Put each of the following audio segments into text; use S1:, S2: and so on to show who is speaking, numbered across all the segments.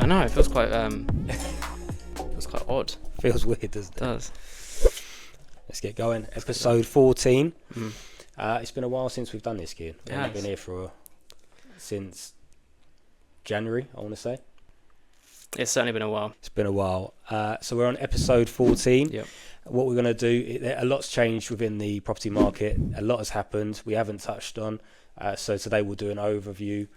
S1: know, it feels quite odd.
S2: Feels weird, doesn't it?
S1: It does.
S2: Let's get going. Episode 14.
S1: Mm.
S2: It's been a while since we've done this, Kian. We've only been here since January, I want to say.
S1: It's certainly been a while.
S2: It's been a while. So we're on episode 14.
S1: Yep.
S2: What we're going to do, a lot's changed within the property market. A lot has happened. We haven't touched on. So today we'll do an overview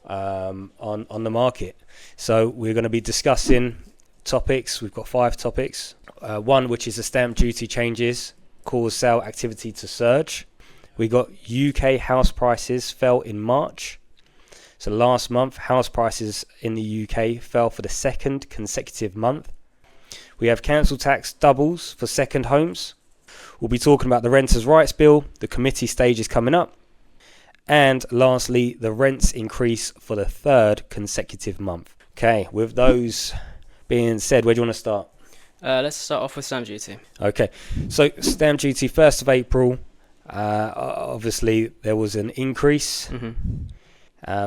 S2: on the market. So we're going to be discussing topics. We've got 5 topics. One, which is the stamp duty changes cause sale activity to surge. We got UK house prices fell in March. So last month, house prices in the UK fell for the second consecutive month. We have council tax doubles for second homes. We'll be talking about the Renters' Rights Bill. The committee stage is coming up. And lastly, the rents increase for the third consecutive month. Okay, with those being said, where do you want to start?
S1: Let's start off with stamp duty.
S2: Okay, so stamp duty, 1st of April. Obviously, there was an increase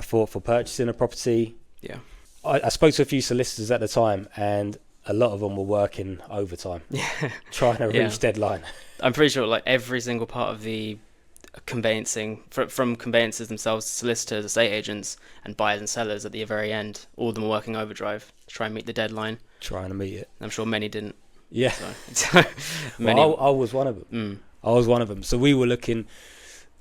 S2: for purchasing a property.
S1: Yeah.
S2: I spoke to a few solicitors at the time, and a lot of them were working overtime, trying to reach deadline.
S1: I'm pretty sure like every single part of the conveyancing, from conveyancers themselves, solicitors, estate agents, and buyers and sellers at the very end, all of them were working overdrive to try and meet the deadline.
S2: Trying to meet it.
S1: I'm sure many didn't.
S2: Yeah.
S1: So, many.
S2: Well, I was one of them. I was one of them. So we were looking.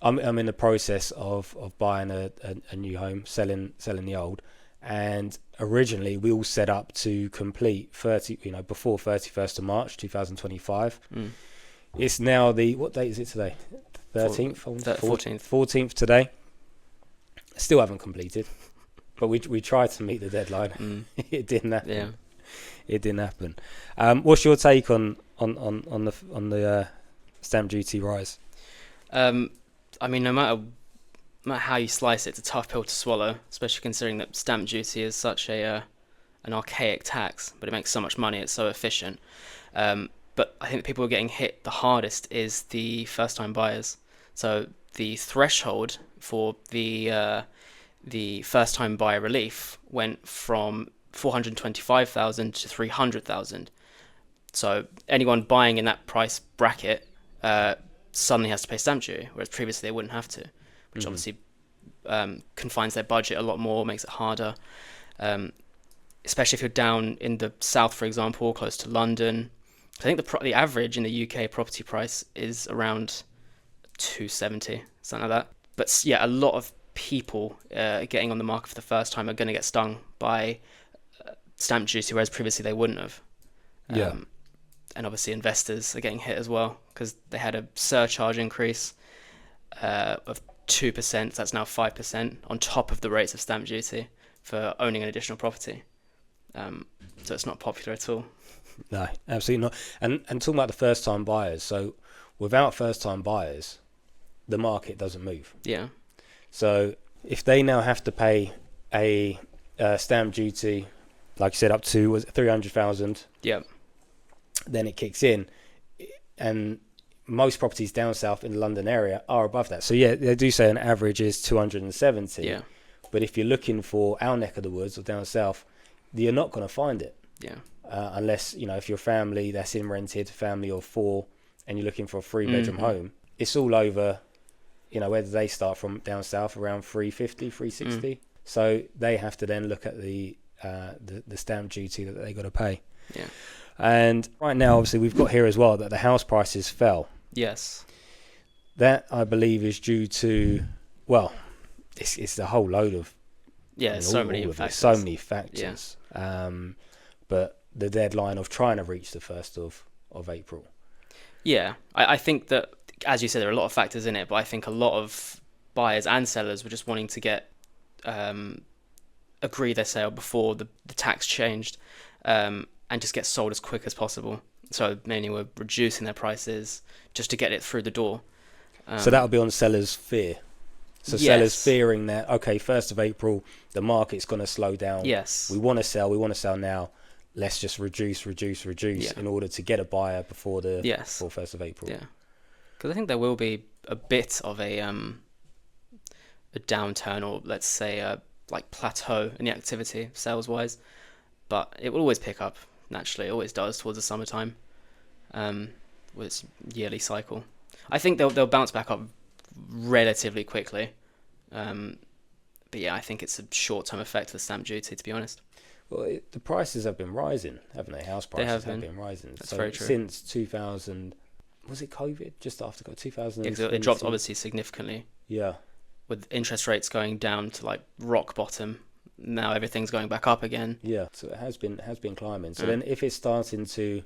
S2: I'm in the process of buying a new home, selling the old, and originally we all set up to complete before 31st of March 2025. It's now what date is it today? 13th, 14th today. Still haven't completed, but we tried to meet the deadline. It didn't happen.
S1: Yeah,
S2: it didn't happen. What's your take on the stamp duty rise?
S1: I mean, no matter how you slice it, it's a tough pill to swallow, especially considering that stamp duty is such an archaic tax, but it makes so much money, it's so efficient. But I think the people who are getting hit the hardest is the first-time buyers. So the threshold for the first-time buyer relief went from 425,000 to 300,000. So anyone buying in that price bracket suddenly has to pay stamp duty, whereas previously they wouldn't have to, which obviously confines their budget a lot more, makes it harder. Especially if you're down in the south, for example, close to London. I think the average in the UK property price is around 270, something like that. But yeah, a lot of people getting on the market for the first time are going to get stung by stamp duty, whereas previously they wouldn't have. And obviously investors are getting hit as well because they had a surcharge increase of 2%. That's now 5% on top of the rates of stamp duty for owning an additional property. So it's not popular at all.
S2: No, absolutely not. And talking about the first-time buyers, so without first-time buyers, the market doesn't move.
S1: Yeah.
S2: So if they now have to pay a stamp duty, like you said, up to 300,000.
S1: Yeah.
S2: Then it kicks in, and most properties down south in the London area are above that. So yeah, they do say an average is 270.
S1: Yeah.
S2: But if you're looking for our neck of the woods or down south, you're not going to find it.
S1: Yeah.
S2: Unless, if you're a family that's in rented, family of 4, and you're looking for a 3-bedroom home, it's all over, where do they start from down south? Around 350, 360. So they have to then look at the stamp duty that they got to pay.
S1: Yeah.
S2: And right now, obviously, we've got here as well that the house prices fell.
S1: Yes.
S2: That, I believe, is due to, it's a whole load of...
S1: so many factors.
S2: So many factors. Yeah. But the deadline of trying to reach the 1st of April. Yeah.
S1: I think that, as you said, there are a lot of factors in it, but I think a lot of buyers and sellers were just wanting to get agree their sale before the tax changed. And just get sold as quick as possible. So many were reducing their prices just to get it through the door.
S2: So that would be on sellers' fear. So sellers fearing that, 1st of April, the market's going to slow down.
S1: Yes.
S2: We want to sell now. Let's just reduce in order to get a buyer before before 1st of April.
S1: Yeah. Because I think there will be a bit of a downturn, or let's say like plateau in the activity sales-wise. but it will always pick up naturally. It always does towards the summertime, with its yearly cycle. I think they'll bounce back up relatively quickly. But yeah, I think it's a short-term effect of the stamp duty, to be honest.
S2: Well, the prices have been rising, haven't they? House prices have been rising.
S1: That's very true.
S2: Since 2000, was it COVID? Just after 2000?
S1: Yeah, it dropped obviously significantly.
S2: Yeah.
S1: With interest rates going down to like rock bottom, now everything's going back up again.
S2: Yeah, so it has been climbing. So then if it's starting to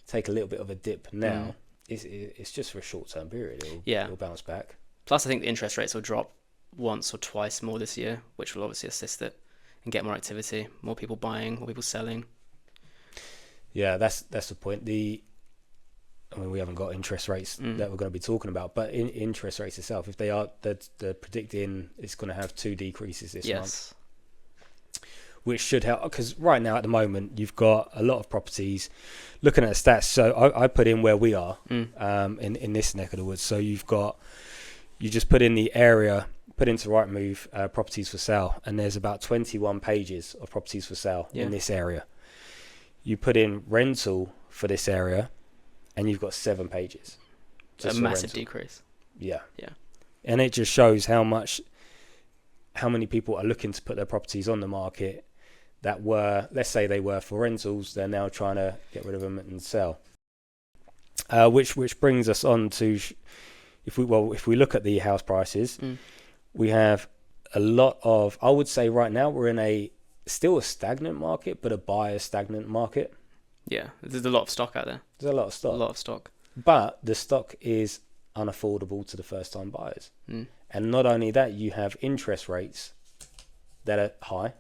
S2: take a little bit of a dip now, it's just for a short-term period. It'll bounce back.
S1: Plus, I think the interest rates will drop once or twice more this year, which will obviously assist it and get more activity, more people buying, more people selling. Yeah,
S2: that's the point. I mean, we haven't got interest rates that we're going to be talking about, but in interest rates itself, if they're predicting it's going to have 2 decreases this month, which should help, because right now at the moment you've got a lot of properties. Looking at the stats, so I put in where we are in this neck of the woods. So you just put in the area, put into Rightmove properties for sale, and there's about 21 pages of properties for sale in this area. You put in rental for this area, and you've got 7 pages.
S1: A massive decrease.
S2: Yeah. And it just shows how many people are looking to put their properties on the market that were, let's say they were for rentals, they're now trying to get rid of them and sell. Which brings us on to, if we look at the house prices, we have a lot of, I would say right now we're in still a stagnant market, but a buyer stagnant market.
S1: Yeah, there's a lot of stock out there.
S2: There's a lot of stock. But the stock is unaffordable to the first-time buyers. And not only that, you have interest rates that are high.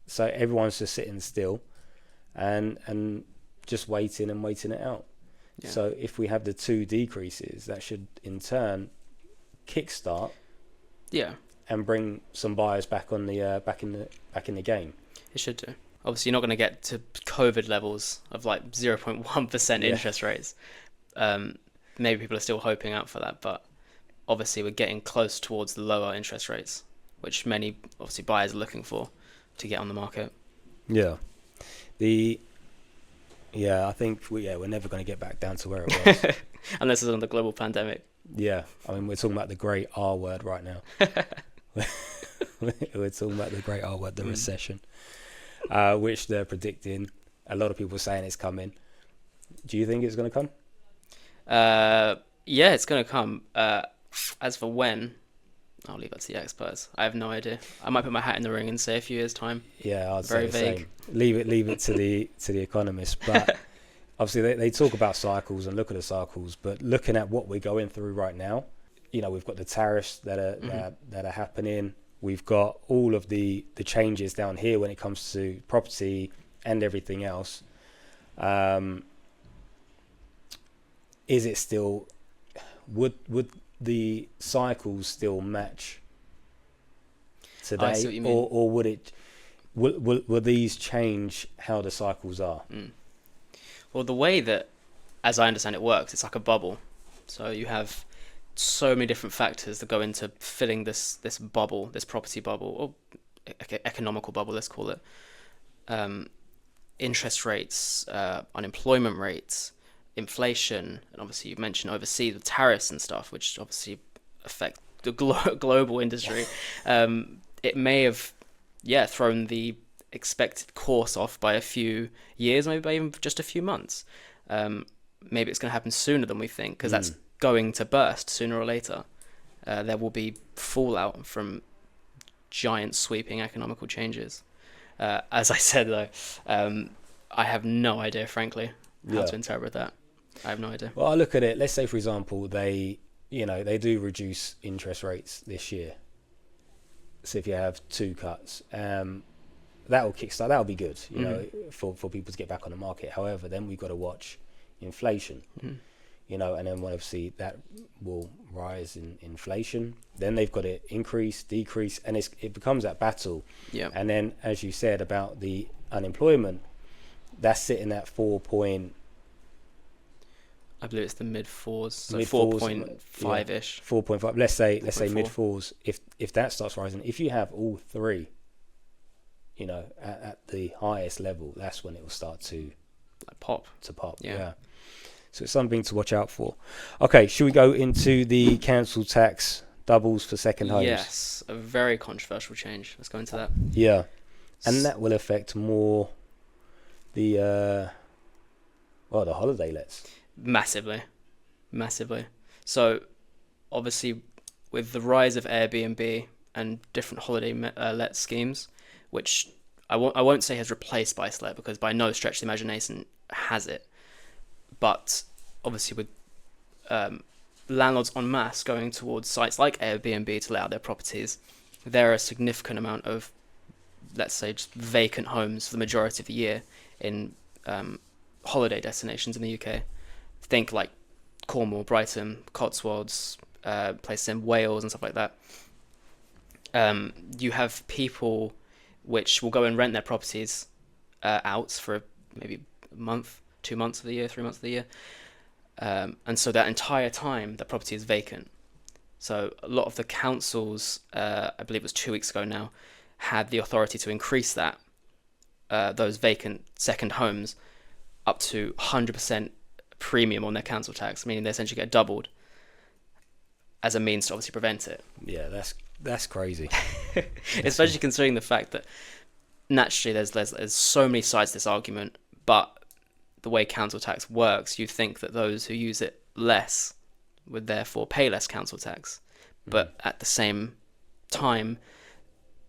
S2: So everyone's just sitting still and just waiting it out. Yeah. So if we have the 2 decreases, that should in turn kickstart and bring some buyers back on the back in the game.
S1: It should do. Obviously, you're not going to get to COVID levels of like 0.1% interest rates. Maybe people are still hoping out for that, but obviously we're getting close towards the lower interest rates, which many obviously buyers are looking for to get on the market.
S2: Yeah. I think we're never going to get back down to where it was.
S1: Unless it's on the global pandemic.
S2: Yeah. I mean, we're talking about the great R word right now. We're talking about the great R word, the recession, which they're predicting. A lot of people are saying it's coming. Do you think it's going to come?
S1: Yeah, it's going to come. As for when, I'll leave that to the experts. I have no idea. I might put my hat in the ring and say a few years' time.
S2: Yeah, I'd
S1: Very
S2: say the
S1: vague.
S2: same. Leave it to the economists. But obviously they talk about cycles and look at the cycles. But looking at what we're going through right now, we've got the tariffs that are happening. We've got all of the changes down here when it comes to property and everything else. Is it still? Would the cycles still match today, or would it? Will these change how the cycles are?
S1: Well, the way that, as I understand it, works, it's like a bubble. So you have so many different factors that go into filling this bubble, this property bubble, or economical bubble, let's call it. Interest rates, unemployment rates, inflation, and obviously you mentioned overseas with tariffs and stuff, which obviously affect the global industry. It may have, thrown the expected course off by a few years, maybe by even just a few months. Maybe it's going to happen sooner than we think, because that's going to burst sooner or later. There will be fallout from giant sweeping economical changes. As I said, though, I have no idea, frankly, how to interpret that. I have no idea. Well,
S2: I look at it. Let's say, for example, they do reduce interest rates this year. So if you have 2 cuts, that will kickstart. That will be good, for people to get back on the market. However, then we've got to watch inflation, and then obviously that will rise in inflation. Then they've got to increase, decrease, and it becomes that battle. Yeah. And then, as you said about the unemployment, that's sitting at 4 point.
S1: I believe it's the mid 4s, so 4.5-ish.
S2: 4.5. Let's say mid 4s. If that starts rising, if you have all 3, at the highest level, that's when it will start to
S1: Like pop.
S2: Yeah. So it's something to watch out for. Okay, should we go into the council tax doubles for second homes?
S1: Yes, a very controversial change. Let's go into that.
S2: Yeah, and that will affect more the holiday lets.
S1: Massively. So, obviously, with the rise of Airbnb and different holiday let schemes, which I won't say has replaced buy-to-let, because by no stretch of the imagination has it. But obviously, with landlords en masse going towards sites like Airbnb to let out their properties, there are a significant amount of, let's say, just vacant homes for the majority of the year in holiday destinations in the UK. Think like Cornwall, Brighton, Cotswolds, places in Wales and stuff like that. You have people which will go and rent their properties out for maybe a month, 2 months of the year, 3 months of the year. And so that entire time, the property is vacant. So a lot of the councils, I believe it was 2 weeks ago now, had the authority to increase that, those vacant second homes, up to 100% premium on their council tax, meaning they essentially get doubled as a means to obviously prevent it.
S2: Yeah, that's crazy.
S1: Especially considering the fact that naturally there's so many sides to this argument, but the way council tax works, you'd think that those who use it less would therefore pay less council tax. But at the same time,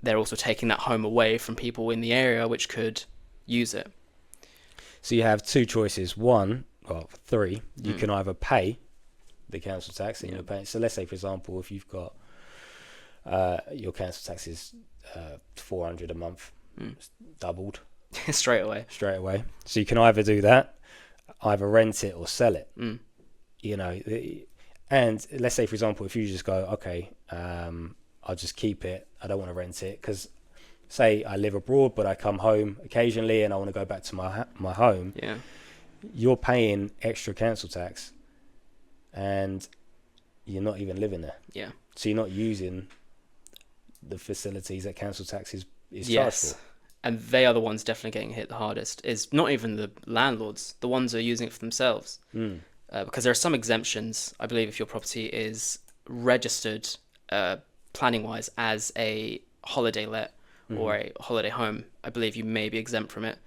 S1: they're also taking that home away from people in the area which could use it.
S2: So you have two choices. Three. You can either pay the council tax, and you're paying. So let's say, for example, if you've got your council tax is $400 a month, it's doubled
S1: straight away.
S2: So you can either do that, either rent it or sell it. And let's say, for example, if you just go, okay, I'll just keep it, I don't want to rent it, because say I live abroad but I come home occasionally and I want to go back to my home.
S1: Yeah,
S2: you're paying extra council tax and you're not even living there.
S1: Yeah,
S2: so you're not using the facilities that council tax is charged
S1: yes.
S2: for.
S1: And they are the ones definitely getting hit the hardest. Is not even the landlords, the ones who are using it for themselves. Because there are some exemptions. I believe if your property is registered planning-wise as a holiday let or a holiday home, I believe you may be exempt from it.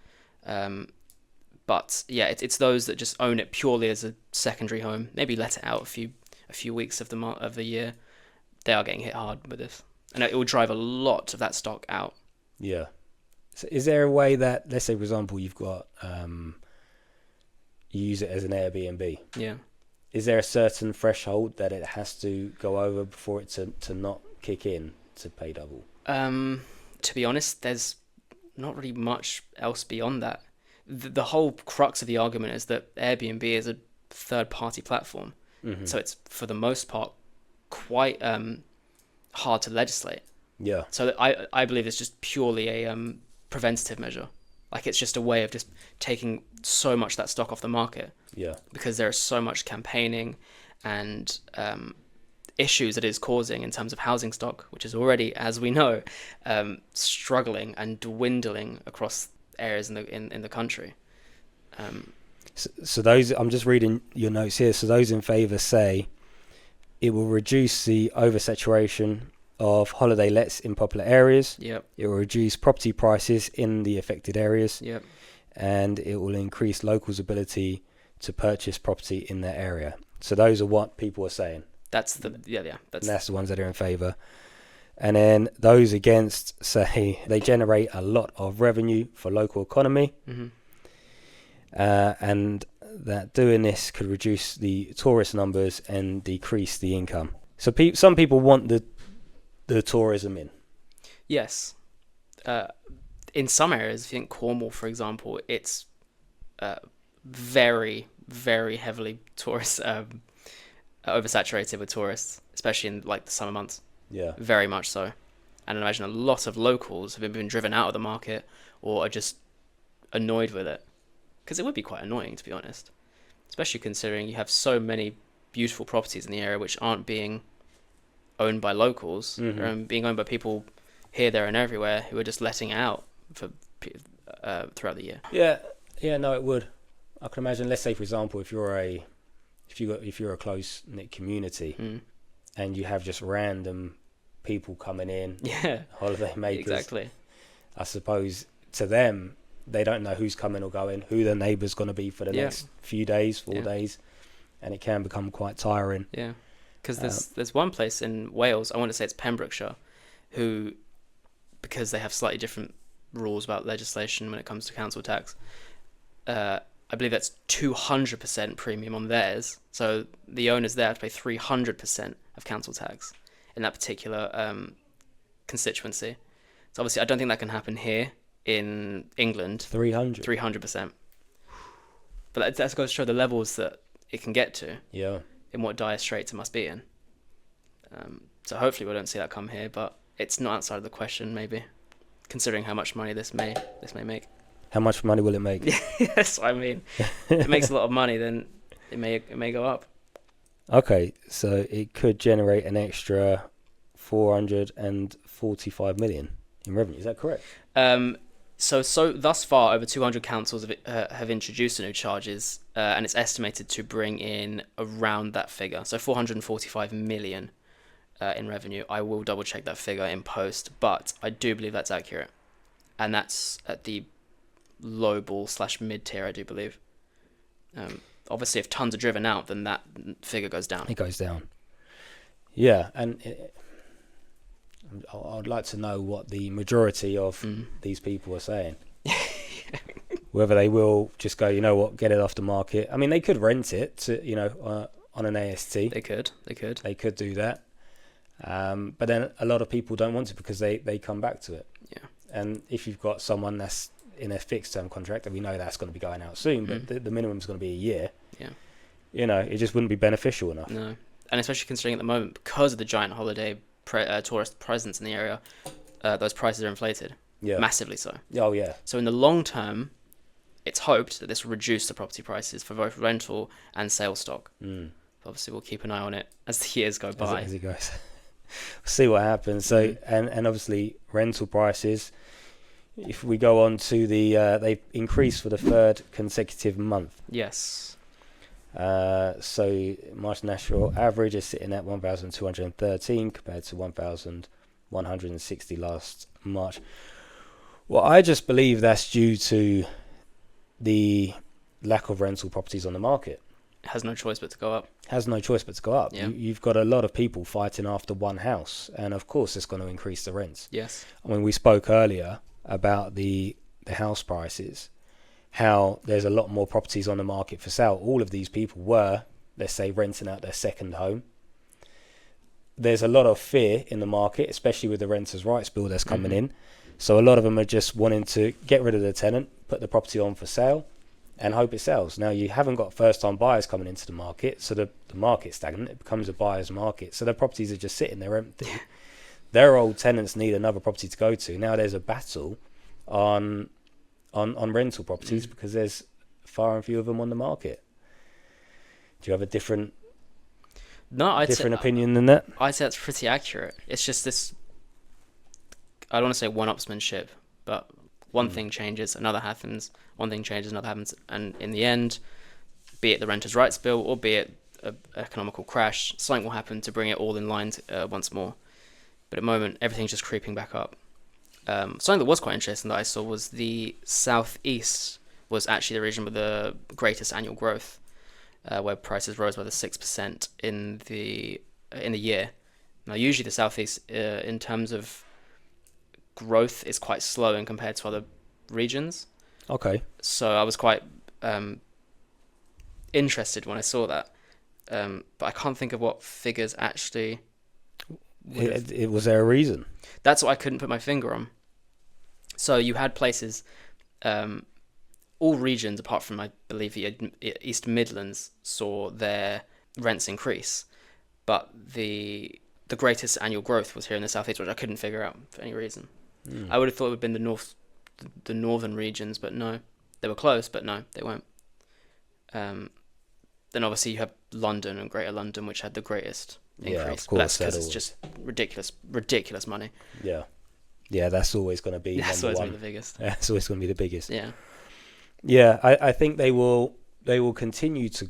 S1: But yeah, it's those that just own it purely as a secondary home, maybe let it out a few weeks of the year. They are getting hit hard with this, and it will drive a lot of that stock out.
S2: Yeah. So is there a way that, let's say, for example, you've got you use it as an Airbnb?
S1: Yeah.
S2: Is there a certain threshold that it has to go over before it to not kick in to pay double?
S1: To be honest, there's not really much else beyond that. The whole crux of the argument is that Airbnb is a third-party platform, so it's for the most part quite hard to legislate.
S2: Yeah.
S1: So I believe it's just purely a preventative measure. Like, it's just a way of just taking so much of that stock off the market.
S2: Yeah.
S1: Because there is so much campaigning and issues that it is causing in terms of housing stock, which is already, as we know, struggling and dwindling across areas in the country.
S2: So those, I'm just reading your notes here. So those in favour say it will reduce the oversaturation of holiday lets in popular areas.
S1: Yep.
S2: It will reduce property prices in the affected areas.
S1: Yep.
S2: And it will increase locals' ability to purchase property in their area. So those are what people are saying. And then those against say they generate a lot of revenue for local economy, and that doing this could reduce the tourist numbers and decrease the income. So some people want the tourism in.
S1: Yes. In some areas, if you think Cornwall, for example, it's very, very heavily oversaturated with tourists, especially in like the summer months.
S2: Yeah.
S1: Very much so. And I imagine a lot of locals have been driven out of the market or are just annoyed with it. Because it would be quite annoying, to be honest. Especially considering you have so many beautiful properties in the area which aren't being owned by locals. They're being owned by people here, there and everywhere who are just letting it out for throughout the year.
S2: Yeah, no, it would. I can imagine. Let's say, for example, if you're a close knit community, and you have just random people coming in, holiday makers.
S1: Exactly.
S2: I suppose to them, they don't know who's coming or going, who their neighbour's going to be for the next few days, 4 days, and it can become quite tiring.
S1: Yeah, because there's one place in Wales, I want to say it's Pembrokeshire, who, because they have slightly different rules about legislation when it comes to council tax, I believe that's 200% premium on theirs. So the owners there have to pay 300% of council tax in that particular constituency. So obviously, I don't think that can happen here in England. 300%. But that goes to show the levels that it can get to.
S2: Yeah.
S1: In what dire straits it must be in. So hopefully we don't see that come here, but it's not outside of the question, maybe, considering how much money this may make.
S2: How much money will it make?
S1: Yes, I mean, if it makes a lot of money, then it may go up.
S2: Okay, so it could generate an extra 445 million in revenue. Is that correct?
S1: So thus far, over 200 councils have introduced the new charges, and it's estimated to bring in around that figure. So 445 million in revenue. I will double check that figure in post, but I do believe that's accurate, and that's at the low ball / mid tier, I do believe. Obviously, if tons are driven out, then that figure goes down.
S2: It goes down. Yeah, and I'd like to know what the majority of these people are saying. Whether they will just go, you know what, get it off the market. I mean, they could rent it to, on an AST.
S1: They could.
S2: They could do that. But then a lot of people don't want to because they come back to it.
S1: Yeah. And
S2: if you've got someone that's in a fixed term contract, and we know that's going to be going out soon, but the minimum is going to be a year.
S1: Yeah.
S2: It just wouldn't be beneficial enough.
S1: No. And especially considering at the moment, because of the giant holiday tourist presence in the area, those prices are inflated.
S2: Yeah.
S1: Massively so.
S2: Oh, yeah.
S1: So in the long term, it's hoped that this will reduce the property prices for both rental and sale stock. Obviously, we'll keep an eye on it as the years go by.
S2: As it goes. We'll see what happens. So, and obviously, rental prices, if we go on to they've increased for the third consecutive month.
S1: Yes.
S2: So March national average is sitting at 1,213 compared to 1,160 last March. Well, I just believe that's due to the lack of rental properties on the market.
S1: It has no choice but to go up.
S2: Yeah. You've got a lot of people fighting after one house, and of course it's going to increase the rents.
S1: Yes.
S2: I mean, we spoke earlier about the house prices, how there's a lot more properties on the market for sale. All of these people were, let's say, renting out their second home. There's a lot of fear in the market, especially with the Renters' Rights Bill that's coming in. So a lot of them are just wanting to get rid of the tenant, put the property on for sale, and hope it sells. Now, you haven't got first-time buyers coming into the market, so the market's stagnant. It becomes a buyer's market. So the properties are just sitting there empty. Their old tenants need another property to go to. Now there's a battle on rental properties because there's far and few of them on the market. Do you have a different opinion than that?
S1: I'd say that's pretty accurate. It's just this, I don't want to say one-upsmanship, but one thing changes, another happens, one thing changes, another happens, and in the end, be it the Renters' Rights Bill or be it an economical crash, something will happen to bring it all in line once more. But at the moment, everything's just creeping back up. Something that was quite interesting that I saw was the southeast was actually the region with the greatest annual growth, where prices rose by the 6% in the year. Now, usually the southeast, in terms of growth, is quite slow in compared to other regions.
S2: Okay.
S1: So I was quite interested when I saw that, but I can't think of what figures actually.
S2: Was there a reason?
S1: That's what I couldn't put my finger on. So you had places, all regions apart from, I believe, the East Midlands saw their rents increase, but the greatest annual growth was here in the southeast, which I couldn't figure out for any reason. I would have thought it would have been the northern regions, but no, they were close, but no, they weren't. Then obviously you have London and Greater London, which had the greatest increase.
S2: Yeah, of course.
S1: But that's because it's just ridiculous money.
S2: Yeah. Yeah, that's always going to be
S1: That's
S2: number
S1: always
S2: one.
S1: been the biggest.
S2: That's always going to be the biggest.
S1: Yeah.
S2: Yeah, I think they will continue to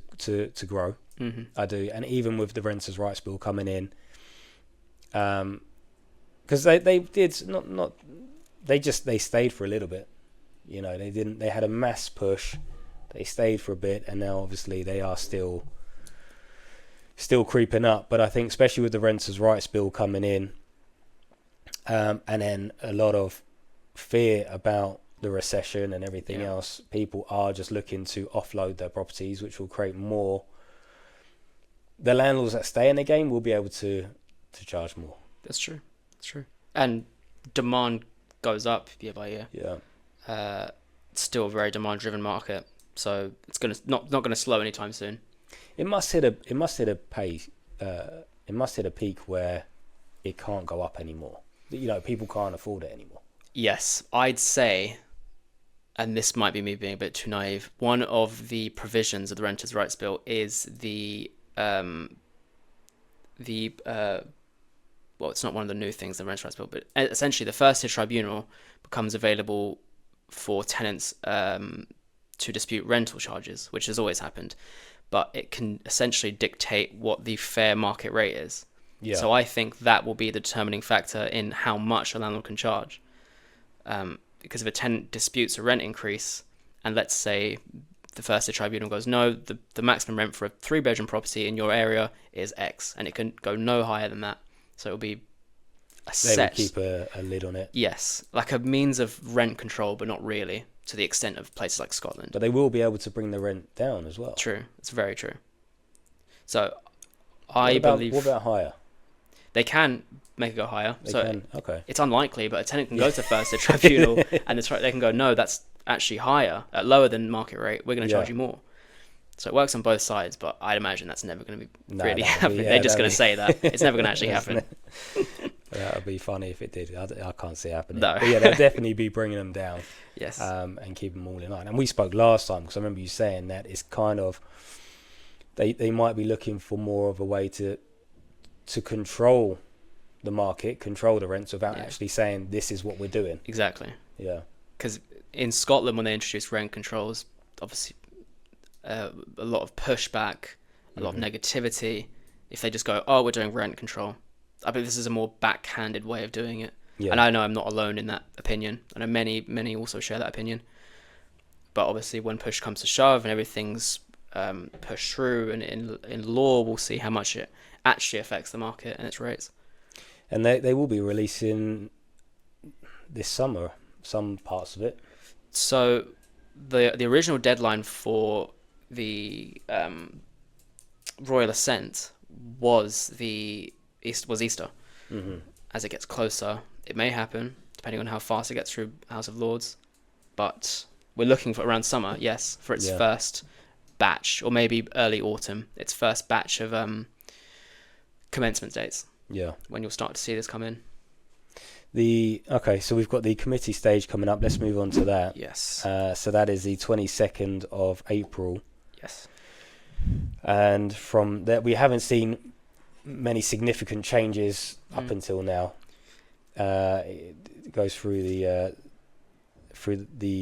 S2: grow.
S1: Mm-hmm.
S2: I do, and even with the Renters' Rights Bill coming in, because they did not they stayed for a little bit. You know, they had a mass push. They stayed for a bit, and now obviously they are still creeping up. But I think especially with the Renters' Rights Bill coming in, and then a lot of fear about the recession and everything else, people are just looking to offload their properties, which will create more. The landlords that stay in the game will be able to charge more.
S1: That's true. That's true. And demand goes up year by year.
S2: Yeah.
S1: It's still a very demand-driven market, so it's not going to slow anytime soon.
S2: It must hit a peak where it can't go up anymore. You know, people can't afford it anymore.
S1: Yes, I'd say, and this might be me being a bit too naive, one of the provisions of the Renters' Rights Bill is well, it's not one of the new things in the Renters' Rights Bill, but essentially the first tier tribunal becomes available for tenants to dispute rental charges, which has always happened, but it can essentially dictate what the fair market rate is.
S2: Yeah.
S1: So I think that will be the determining factor in how much a landlord can charge. Because if a tenant disputes a rent increase, and let's say the first tier tribunal goes, no, the maximum rent for a 3-bedroom property in your area is X, and it can go no higher than that. So it'll be a set.
S2: They will keep a lid on it.
S1: Yes, like a means of rent control, but not really to the extent of places like Scotland.
S2: But they will be able to bring the rent down as well.
S1: True, it's very true. So
S2: What about
S1: believe
S2: higher?
S1: they can make it go higher.
S2: Okay.
S1: It's unlikely, but a tenant can go to first tier tribunal and they can go, no, that's actually higher, lower than market rate. We're going to charge you more. So it works on both sides, but I'd imagine that's never going to be really happening. They're just going to say that. It's never going to actually happen.
S2: That would be funny if it did. I can't see it happening.
S1: No.
S2: But yeah, they'll definitely be bringing them down.
S1: Yes.
S2: And keep them all in line. And we spoke last time, because I remember you saying that it's kind of, they might be looking for more of a way to control the market, control the rents without actually saying this is what we're doing.
S1: Exactly.
S2: Yeah.
S1: Because in Scotland, when they introduced rent controls, obviously a lot of pushback, a lot of negativity. If they just go, oh, we're doing rent control. I believe this is a more backhanded way of doing it. Yeah. And I know I'm not alone in that opinion. I know many also share that opinion. But obviously when push comes to shove and everything's pushed through, and in law, we'll see how much it actually affects the market and its rates.
S2: And they will be releasing this summer some parts of it.
S1: So the original deadline for the Royal Assent was Easter.
S2: Mm-hmm.
S1: As it gets closer, it may happen, depending on how fast it gets through House of Lords. But we're looking for around summer, yes, for its first batch, or maybe early autumn, its first batch of commencement dates. Yeah. When you'll start to see this come in.
S2: So we've got the committee stage coming up. Let's move on to that.
S1: Yes.
S2: So that is the 22nd of April.
S1: Yes.
S2: And from there, we haven't seen many significant changes up until now. It goes through the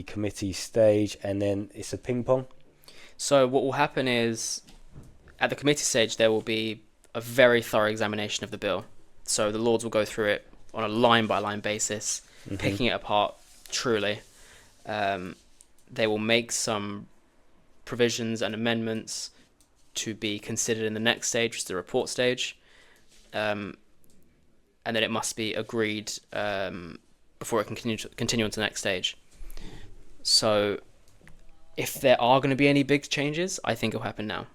S2: committee stage, and then it's a ping pong.
S1: So what will happen is, at the committee stage, there will be a very thorough examination of the bill. So the Lords will go through it on a line-by-line basis, picking it apart truly. They will make some provisions and amendments to be considered in the next stage, which is the report stage. And then it must be agreed before it can continue on to the next stage. So if there are going to be any big changes, I think it'll happen now.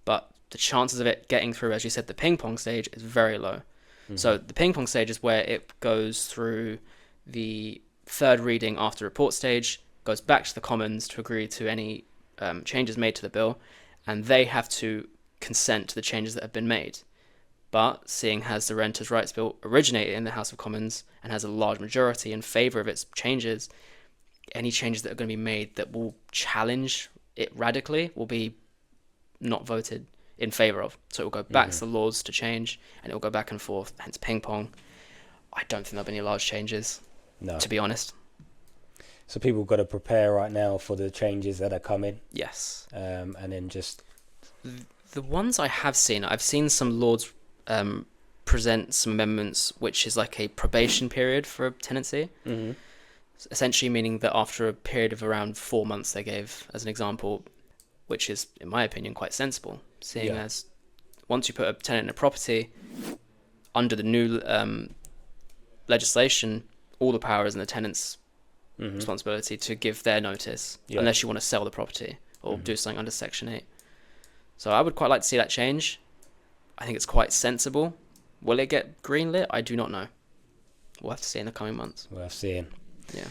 S1: But the chances of it getting through, as you said, the ping pong stage is very low. So the ping pong stage is where it goes through the third reading after report stage, goes back to the Commons to agree to any changes made to the bill, and they have to consent to the changes that have been made. But seeing as the Renters' Rights Bill originated in the House of Commons and has a large majority in favour of its changes, any changes that are going to be made that will challenge it radically will be not voted in favour of. So it will go back to the Lords to change, and it will go back and forth, hence ping pong. I don't think there'll be any large changes,
S2: No.
S1: to be honest.
S2: So people got to prepare right now for the changes that are coming.
S1: Yes.
S2: And then just...
S1: The ones I have seen, I've seen some lords present some amendments, which is like a probation period for a tenancy.
S2: Mm-hmm.
S1: Essentially meaning that after a period of around 4 months, they gave as an example, which is, in my opinion, quite sensible, seeing as once you put a tenant in a property, under the new legislation, all the power is in the tenant's responsibility to give their notice, unless you want to sell the property or do something under Section 8. So I would quite like to see that change. I think it's quite sensible. Will it get greenlit? I do not know. We'll have to see in the coming months.
S2: We'll have to see.
S1: Yeah.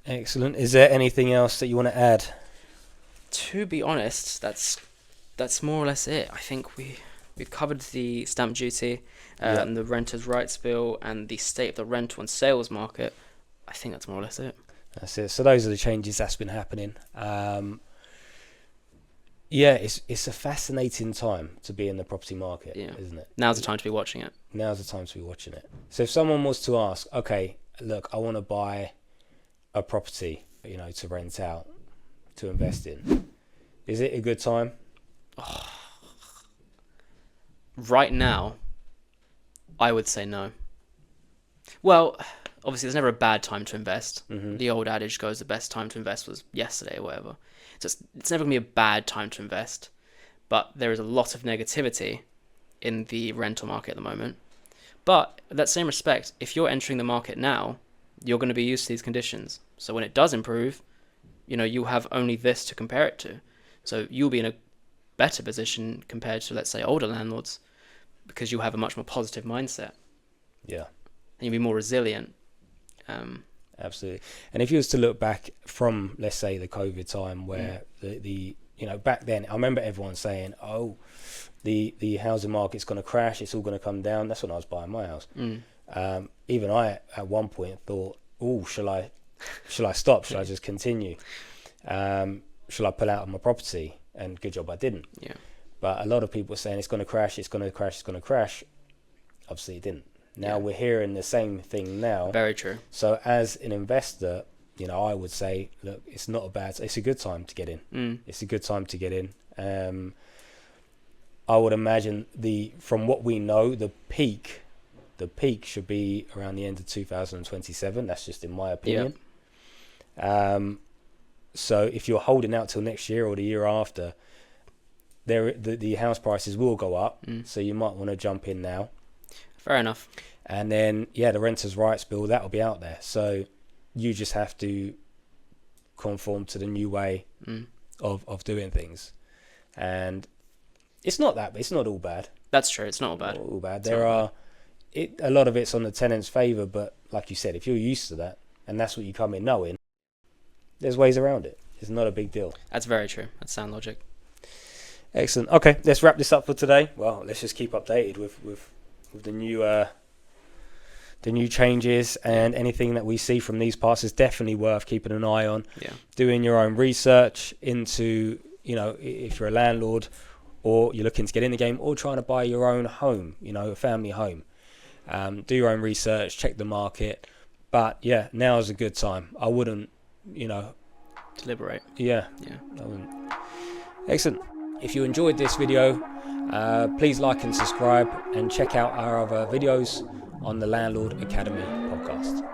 S2: Excellent. Is there anything else that you want to add?
S1: To be honest, that's more or less it. I think we've covered the stamp duty and the renters' rights bill and the state of the rental and sales market. I think that's more or less it.
S2: That's it. So those are the changes that's been happening. Yeah, it's a fascinating time to be in the property market, isn't it?
S1: Now's the time to be watching it.
S2: Now's the time to be watching it. So if someone was to ask, okay, look, I want to buy a property, to rent out, to invest in, is it a good time?
S1: Right now, I would say no. Well, obviously, there's never a bad time to invest. The old adage goes, the best time to invest was yesterday or whatever. So it's never going to be a bad time to invest. But there is a lot of negativity in the rental market at the moment. But in that same respect, if you're entering the market now, you're going to be used to these conditions. So when it does improve, you'll have only this to compare it to. So you'll be in a better position compared to, let's say, older landlords, because you'll have a much more positive mindset. Yeah. And you'll be more resilient.
S2: Absolutely. And if you was to look back from, let's say, the COVID time where the back then, I remember everyone saying, oh, the housing market's going to crash, it's all going to come down. That's when I was buying my house. Even I, at one point, thought, oh, shall I stop? Shall I just continue? Shall I pull out of my property? And good job I didn't. Yeah. But a lot of people were saying it's going to crash, it's going to crash, it's going to crash. Obviously it didn't. Now we're hearing the same thing now.
S1: Very true.
S2: So as an investor, I would say, look, it's a good time to get in. It's a good time to get in. I would imagine from what we know, the peak should be around the end of 2027. That's just in my opinion. So if you're holding out till next year or the year after, the house prices will go up. So you might want to jump in now.
S1: Fair enough.
S2: And then, the renters' rights bill, that'll be out there. So you just have to conform to the new way of doing things. And it's not all bad.
S1: That's true. It's not all bad.
S2: Not all bad. A lot of it's on the tenant's favour, but like you said, if you're used to that and that's what you come in knowing, there's ways around it. It's not a big deal.
S1: That's very true. That's sound logic.
S2: Excellent. Okay, let's wrap this up for today. Well, let's just keep updated with the new changes, and anything that we see from these parts is definitely worth keeping an eye on. Doing your own research into, if you're a landlord or you're looking to get in the game or trying to buy your own home, a family home. Do your own research, check the market. But now is a good time. I wouldn't,
S1: deliberate.
S2: I wouldn't. Excellent. If you enjoyed this video, please like and subscribe, and check out our other videos on the Landlord Academy Podcast.